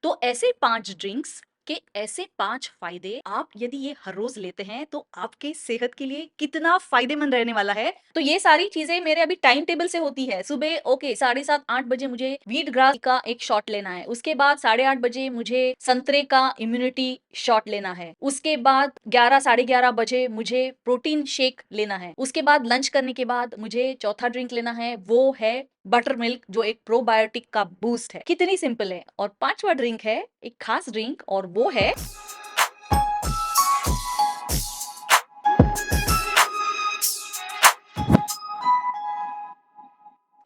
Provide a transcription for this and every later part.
तो ऐसे 5 ड्रिंक्स के ऐसे 5 फायदे आप यदि ये हर रोज लेते हैं तो आपके सेहत के लिए कितना फायदेमंद रहने वाला है। तो ये सारी चीजें मेरे अभी टाइम टेबल से होती है। सुबह ओके 7:30-8 बजे मुझे व्हीट ग्रास का एक शॉट लेना है। उसके बाद 8:30 बजे मुझे संतरे का इम्यूनिटी शॉट लेना है। उसके बाद 11-11:30 बजे मुझे प्रोटीन शेक लेना है। उसके बाद लंच करने के बाद मुझे चौथा ड्रिंक लेना है, वो है बटर मिल्क, जो एक प्रोबायोटिक का बूस्ट है। कितनी सिंपल है। और पांचवा ड्रिंक है एक खास ड्रिंक, और वो है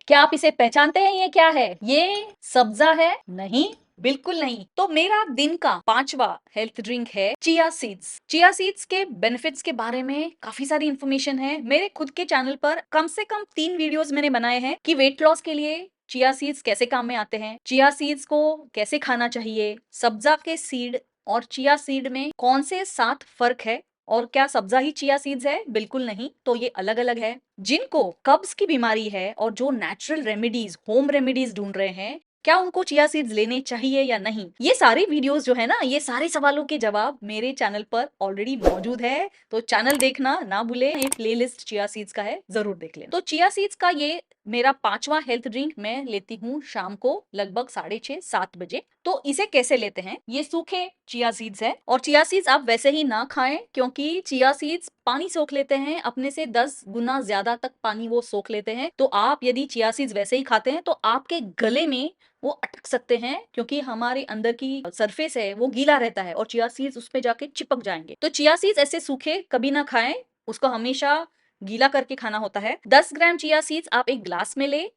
क्या आप इसे पहचानते हैं? ये क्या है? ये सब्जा है? नहीं, बिल्कुल नहीं। तो मेरा दिन का पांचवा हेल्थ ड्रिंक है चिया सीड्स। चिया सीड्स के बेनिफिट्स के बारे में काफी सारी इंफॉर्मेशन है। मेरे खुद के चैनल पर कम से कम 3 वीडियोस मैंने बनाए हैं कि वेट लॉस के लिए चिया सीड्स कैसे काम में आते हैं, चिया सीड्स को कैसे खाना चाहिए, सब्जा के सीड और चिया सीड में कौन से 7 फर्क है, और क्या सब्जा ही चिया सीड्स है? बिल्कुल नहीं, तो ये अलग अलग है। जिनको कब्ज की बीमारी है और जो नेचुरल रेमेडीज, होम रेमेडीज ढूंढ रहे हैं, क्या उनको चिया सीड्स लेने चाहिए या नहीं, ये सारी वीडियोस जो है ना, ये सारे सवालों के जवाब मेरे चैनल पर ऑलरेडी मौजूद है। तो चैनल देखना ना भूले, ये प्लेलिस्ट चिया सीड्स का है, जरूर देख लें। तो चिया सीड्स का ये मेरा पांचवा हेल्थ ड्रिंक मैं लेती हूँ शाम को लगभग 6:30-7 बजे। तो इसे कैसे लेते हैं? ये सूखे चिया सीड्स है, और चिया सीड्स आप वैसे ही ना खाएं, क्योंकि चिया सीड्स पानी सोख लेते हैं, अपने से 10 गुना ज्यादा तक पानी वो सोख लेते हैं। तो आप यदि चिया सीड्स वैसे ही खाते हैं तो आपके गले में वो अटक सकते हैं, क्योंकि हमारे अंदर की सरफेस है वो गीला रहता है और चिया सीड्स उस पे जाके चिपक जाएंगे। तो चिया सीड्स ऐसे सूखे कभी ना खाएं, उसको हमेशा गीला करके खाना होता है। 10 ग्राम चिया सीड्स आप एक ग्लास में ले,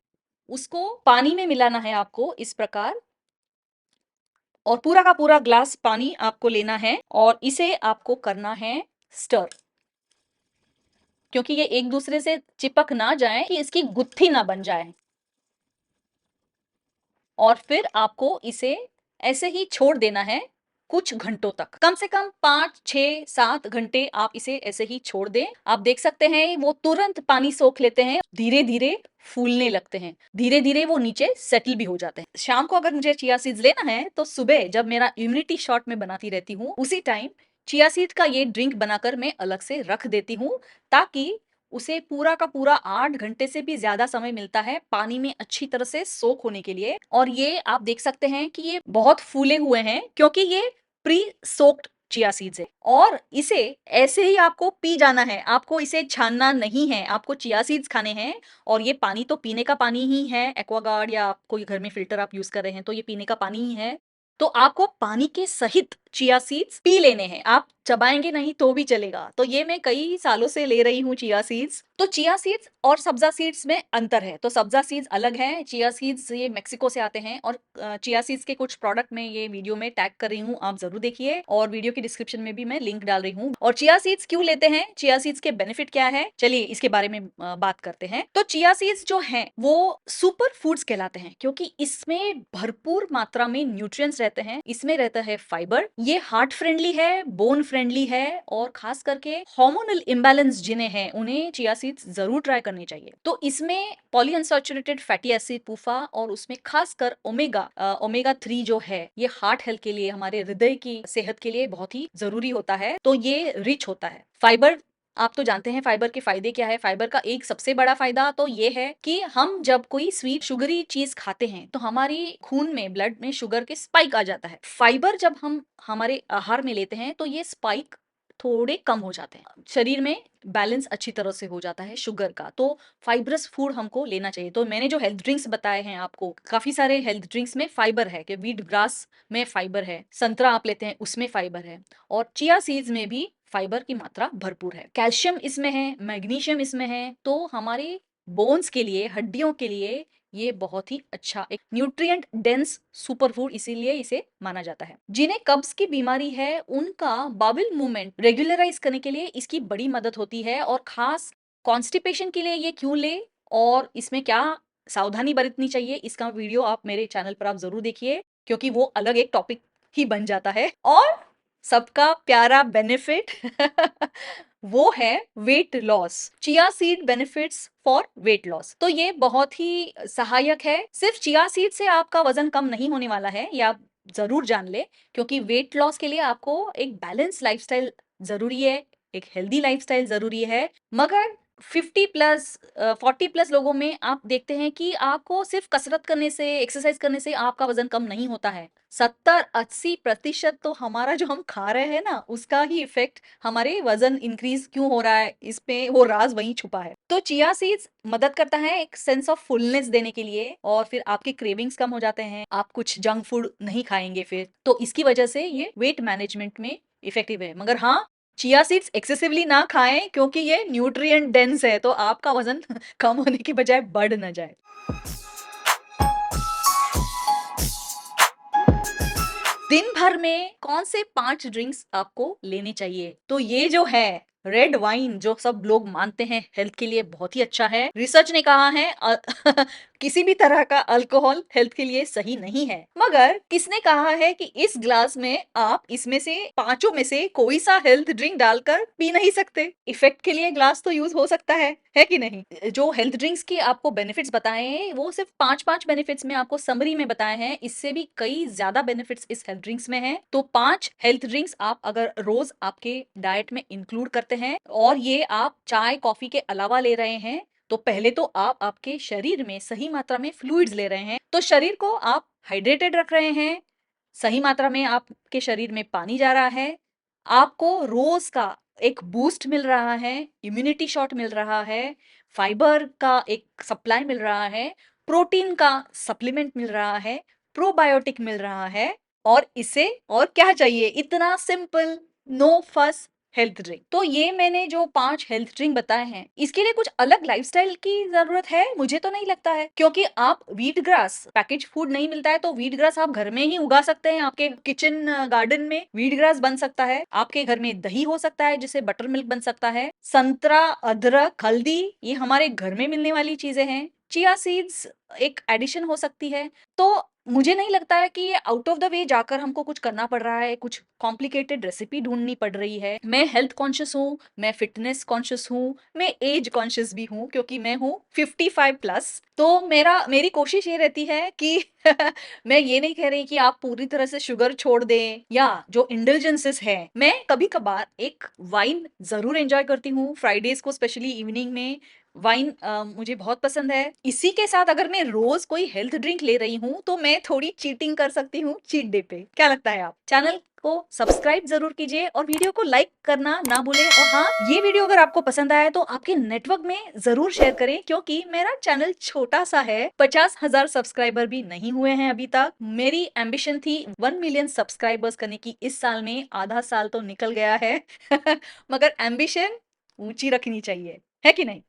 उसको पानी में मिलाना है आपको इस प्रकार, और पूरा का पूरा ग्लास पानी आपको लेना है और इसे आपको करना है स्टर, क्योंकि ये एक दूसरे से चिपक ना जाए, कि इसकी गुत्थी ना बन जाए। और फिर आपको इसे ऐसे ही छोड़ देना है कुछ घंटों तक, कम से कम 5-6-7 घंटे आप इसे ऐसे ही छोड़ दें। आप देख सकते हैं वो तुरंत पानी सोख लेते हैं, धीरे धीरे फूलने लगते हैं, धीरे धीरे वो नीचे सेटल भी हो जाते हैं। शाम को अगर मुझे चिया सीड्स लेना है तो सुबह जब मेरा इम्यूनिटी शॉट में बनाती रहती हूँ, उसी टाइम चिया सीड का ये ड्रिंक बनाकर मैं अलग से रख देती हूँ, ताकि उसे पूरा का पूरा 8 घंटे से भी ज्यादा समय मिलता है पानी में अच्छी तरह से सोख होने के लिए। और ये आप देख सकते हैं कि ये बहुत फूले हुए हैं, क्योंकि ये प्री सोक्ड चिया सीड्स है। और इसे ऐसे ही आपको पी जाना है, आपको इसे छानना नहीं है, आपको चिया सीड्स खाने हैं। और ये पानी तो पीने का पानी ही है, एक्वागार्ड या कोई घर में फिल्टर आप यूज कर रहे हैं तो ये पीने का पानी ही है। तो आपको पानी के सहित चिया सीड्स पी लेने हैं, आप चबाएंगे नहीं तो भी चलेगा। तो ये मैं कई सालों से ले रही हूँ चिया सीड्स। तो चिया सीड्स और सब्जा सीड्स में अंतर है। तो सब्जा सीड्स अलग है, चिया सीड्स ये मेक्सिको से आते हैं। और चिया सीड्स के कुछ प्रोडक्ट में ये वीडियो में टैग कर रही हूँ, आप जरूर देखिए, और वीडियो की डिस्क्रिप्शन में भी मैं लिंक डाल रही हूँ। और चिया सीड्स क्यों लेते हैं, चिया सीड्स के बेनिफिट क्या है, चलिए इसके बारे में बात करते हैं। तो चिया सीड्स जो है वो सुपर फूड्स कहलाते हैं, क्योंकि इसमें भरपूर मात्रा में न्यूट्रिएंट्स रहते हैं, इसमें रहता है फाइबर, ये हार्ट फ्रेंडली है, बोन फ्रेंडली है, और खास करके हार्मोनल इम्बैलेंस जिन्हें हैं उन्हें चिया सीड्स जरूर ट्राई करनी चाहिए। तो इसमें पॉलीअनसैचुरेटेड फैटी एसिड पूफा, और उसमें खासकर ओमेगा 3 जो है, ये हार्ट हेल्थ के लिए, हमारे हृदय की सेहत के लिए बहुत ही जरूरी होता है। तो ये रिच होता है। फाइबर, आप तो जानते हैं फाइबर के फायदे क्या है। फाइबर का एक सबसे बड़ा फायदा तो ये है कि हम जब कोई स्वीट शुगरी चीज खाते हैं तो हमारी खून में, ब्लड में शुगर के स्पाइक आ जाता है। फाइबर जब हम हमारे आहार में लेते हैं तो ये स्पाइक थोड़े कम हो जाते हैं, शरीर में बैलेंस अच्छी तरह से हो जाता है शुगर का। तो फाइबरस फूड हमको लेना चाहिए। तो मैंने जो हेल्थ ड्रिंक्स बताए हैं आपको, काफी सारे हेल्थ ड्रिंक्स में फाइबर है, कि व्हीट ग्रास में फाइबर है, संतरा आप लेते हैं उसमें फाइबर है, और चिया सीड्स में भी फाइबर की मात्रा भरपूर है, कैल्शियम इसमें है, मैग्नीशियम इसमें है। तो हमारे बोन्स के लिए, हड्डियों के लिए ये बहुत ही अच्छा एक न्यूट्रिएंट डेंस सुपर फूड इसीलिए इसे माना जाता है। जिन्हें कब्ज की बीमारी है उनका बाउल मूवमेंट रेगुलराइज करने के लिए इसकी बड़ी मदद होती है। और खास कॉन्स्टिपेशन के लिए ये क्यों ले, और इसमें क्या सावधानी बरतनी चाहिए, इसका वीडियो आप मेरे चैनल पर आप जरूर देखिए, क्योंकि वो अलग एक टॉपिक ही बन जाता है। और सबका प्यारा बेनिफिट वो है weight loss. Chia seed benefits for weight loss. तो ये बहुत ही सहायक है। सिर्फ चिया सीड से आपका वजन कम नहीं होने वाला है, या जरूर जान ले, क्योंकि वेट लॉस के लिए आपको एक बैलेंस लाइफस्टाइल जरूरी है, एक हेल्दी लाइफस्टाइल जरूरी है। मगर 50 प्लस 40 प्लस लोगों में आप देखते हैं कि आपको सिर्फ कसरत करने से, एक्सरसाइज करने से आपका वजन कम नहीं होता है। 70-80% तो हमारा जो हम खा रहे हैं ना, उसका ही इफेक्ट हमारे वजन इंक्रीज क्यों हो रहा है, इसमें वो राज वहीं छुपा है। तो चिया सीड्स मदद करता है एक सेंस ऑफ फुलनेस देने के लिए, और फिर आपके क्रेविंग्स कम हो जाते हैं, आप कुछ जंक फूड नहीं खाएंगे फिर, तो इसकी वजह से ये वेट मैनेजमेंट में इफेक्टिव है। मगर हाँ, चिया सीड्स एक्सेसिवली ना खाएं, क्योंकि ये न्यूट्रिएंट डेंस है, तो आपका वजन कम होने की बजाय बढ़ ना जाए। दिन भर में कौन से 5 ड्रिंक्स आपको लेने चाहिए? तो ये जो है रेड वाइन, जो सब लोग मानते हैं हेल्थ के लिए बहुत ही अच्छा है, रिसर्च ने कहा है किसी भी तरह का अल्कोहल हेल्थ के लिए सही नहीं है। मगर किसने कहा है कि इस ग्लास में आप इसमें से पांचों में से कोई सा हेल्थ ड्रिंक डालकर पी नहीं सकते? इफेक्ट के लिए ग्लास तो यूज हो सकता है कि नहीं? जो हेल्थ ड्रिंक्स की आपको बेनिफिट्स बताए हैं, वो सिर्फ 5-5 बेनिफिट्स में आपको समरी में बताए हैं। इससे भी कई ज्यादा बेनिफिट्स इस हेल्थ ड्रिंक्स में हैं। तो 5 हेल्थ ड्रिंक्स आप अगर रोज आपके डाइट में इंक्लूड करते हैं, और ये आप चाय कॉफी के अलावा ले रहे हैं, तो पहले तो आप आपके शरीर में सही मात्रा में फ्लूइड्स ले रहे हैं, तो शरीर को आप हाइड्रेटेड रख रहे हैं, सही मात्रा में आपके शरीर में पानी जा रहा है, आपको रोज का एक बूस्ट मिल रहा है, इम्यूनिटी शॉट मिल रहा है, फाइबर का एक सप्लाई मिल रहा है, प्रोटीन का सप्लीमेंट मिल रहा है, प्रोबायोटिक मिल रहा है, और इसे और क्या चाहिए? इतना सिंपल, नो फस हेल्थ ड्रिंक। तो ये मैंने जो 5 हेल्थ ड्रिंक बताए हैं, इसके लिए कुछ अलग लाइफस्टाइल की जरूरत है? मुझे तो नहीं लगता है, क्योंकि आप व्हीट ग्रास, पैकेज फूड नहीं मिलता है, तो व्हीट ग्रास आप घर में ही उगा सकते हैं। आपके किचन गार्डन में व्हीट ग्रास बन सकता है, आपके घर में दही हो सकता है जिसे बटर मिल्क बन सकता है, संतरा, अदरक, हल्दी, ये हमारे घर में मिलने वाली चीजें हैं। चिया सीड्स एक एडिशन हो सकती है। तो मुझे नहीं लगता है कि ये आउट ऑफ द वे जाकर हमको कुछ करना पड़ रहा है, कुछ कॉम्प्लिकेटेड रेसिपी ढूंढनी पड़ रही है। मैं हेल्थ कॉन्शियस हूँ, मैं फिटनेस कॉन्शियस हूँ, मैं एज कॉन्शियस भी हूँ, क्योंकि मैं हूँ 55 प्लस। तो मेरी कोशिश ये रहती है कि मैं ये नहीं कह रही कि आप पूरी तरह से शुगर छोड़ दें, या जो इंडल्जेंसेस है, मैं कभी कभार एक वाइन जरूर एंजॉय करती हूँ, फ्राइडेज को स्पेशली इवनिंग में वाइन मुझे बहुत पसंद है। इसी के साथ अगर मैं रोज कोई हेल्थ ड्रिंक ले रही हूँ, तो मैं थोड़ी चीटिंग कर सकती हूँ चीट डे पे। क्या लगता है आप? चैनल को सब्सक्राइब जरूर कीजिए और वीडियो को लाइक करना ना भूलें। और हाँ, ये वीडियो अगर आपको पसंद आया तो आपके नेटवर्क में जरूर शेयर करें, क्योंकि मेरा चैनल छोटा सा है, 50,000 सब्सक्राइबर भी नहीं हुए हैं अभी तक। मेरी एम्बिशन थी 1 मिलियन सब्सक्राइबर्स करने की, इस साल में आधा साल तो निकल गया है। मगर एम्बिशन ऊंची रखनी चाहिए, है कि नहीं?